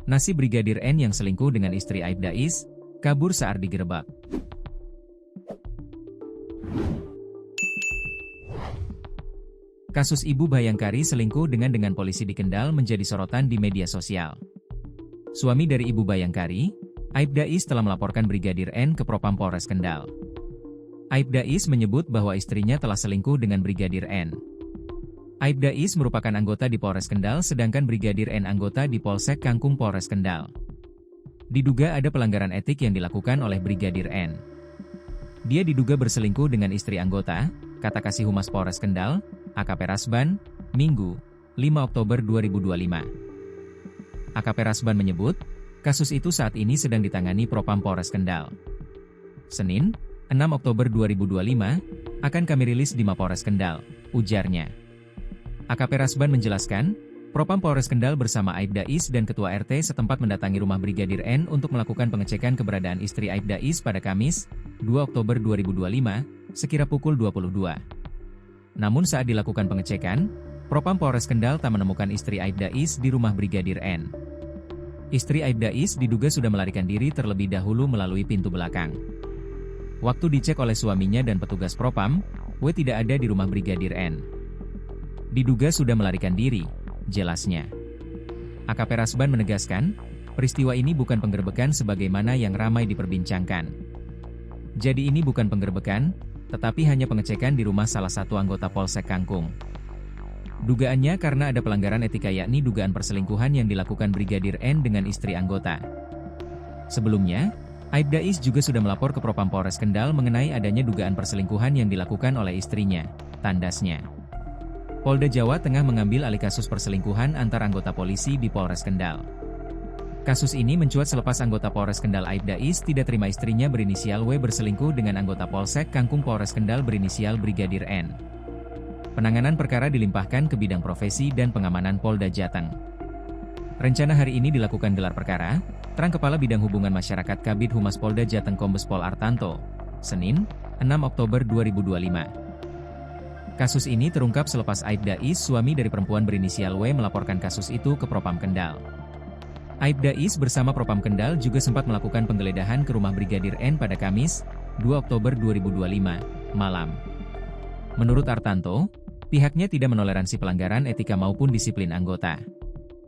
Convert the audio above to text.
Nasib Brigadir N yang selingkuh dengan istri Aibda Is, kabur saat digerebek. Kasus Ibu Bayangkari selingkuh dengan polisi di Kendal menjadi sorotan di media sosial. Suami dari Ibu Bayangkari, Aibda Is telah melaporkan Brigadir N ke Propam Polres Kendal. Aibda Is menyebut bahwa istrinya telah selingkuh dengan Brigadir N. Aibda Is merupakan anggota di Polres Kendal sedangkan Brigadir N anggota di Polsek Kangkung Polres Kendal. Diduga ada pelanggaran etik yang dilakukan oleh Brigadir N. Dia diduga berselingkuh dengan istri anggota, kata Kasih Humas Polres Kendal, AKP Rasban, Minggu, 5 Oktober 2025. AKP Rasban menyebut, kasus itu saat ini sedang ditangani Propam Polres Kendal. Senin, 6 Oktober 2025, akan kami rilis di Mapolres Kendal, ujarnya. AKP Rasban menjelaskan, Propam Polres Kendal bersama Aibda Is dan Ketua RT setempat mendatangi rumah Brigadir N untuk melakukan pengecekan keberadaan istri Aibda Is pada Kamis, 2 Oktober 2025, sekira pukul 22. Namun saat dilakukan pengecekan, Propam Polres Kendal tak menemukan istri Aibda Is di rumah Brigadir N. Istri Aibda Is diduga sudah melarikan diri terlebih dahulu melalui pintu belakang. Waktu dicek oleh suaminya dan petugas Propam, W tidak ada di rumah Brigadir N. Diduga sudah melarikan diri, jelasnya. AKP Rasban menegaskan, peristiwa ini bukan penggerbekan sebagaimana yang ramai diperbincangkan. Jadi ini bukan penggerbekan, tetapi hanya pengecekan di rumah salah satu anggota Polsek Kangkung. Dugaannya karena ada pelanggaran etika yakni dugaan perselingkuhan yang dilakukan Brigadir N dengan istri anggota. Sebelumnya, Aibda Is juga sudah melapor ke Propam Polres Kendal mengenai adanya dugaan perselingkuhan yang dilakukan oleh istrinya, tandasnya. Polda Jawa Tengah mengambil alih kasus perselingkuhan antar anggota polisi di Polres Kendal. Kasus ini mencuat selepas anggota Polres Kendal Aibda Is tidak terima istrinya berinisial W berselingkuh dengan anggota Polsek Kangkung Polres Kendal berinisial Brigadir N. Penanganan perkara dilimpahkan ke bidang profesi dan pengamanan Polda Jateng. Rencana hari ini dilakukan gelar perkara, terang Kepala Bidang Hubungan Masyarakat Kabid Humas Polda Jateng Kombes Pol Artanto, Senin, 6 Oktober 2025. Kasus ini terungkap selepas Aibda Is, suami dari perempuan berinisial W, melaporkan kasus itu ke Propam Kendal. Aibda Is bersama Propam Kendal juga sempat melakukan penggeledahan ke rumah Brigadir N pada Kamis, 2 Oktober 2025, malam. Menurut Artanto, pihaknya tidak menoleransi pelanggaran etika maupun disiplin anggota.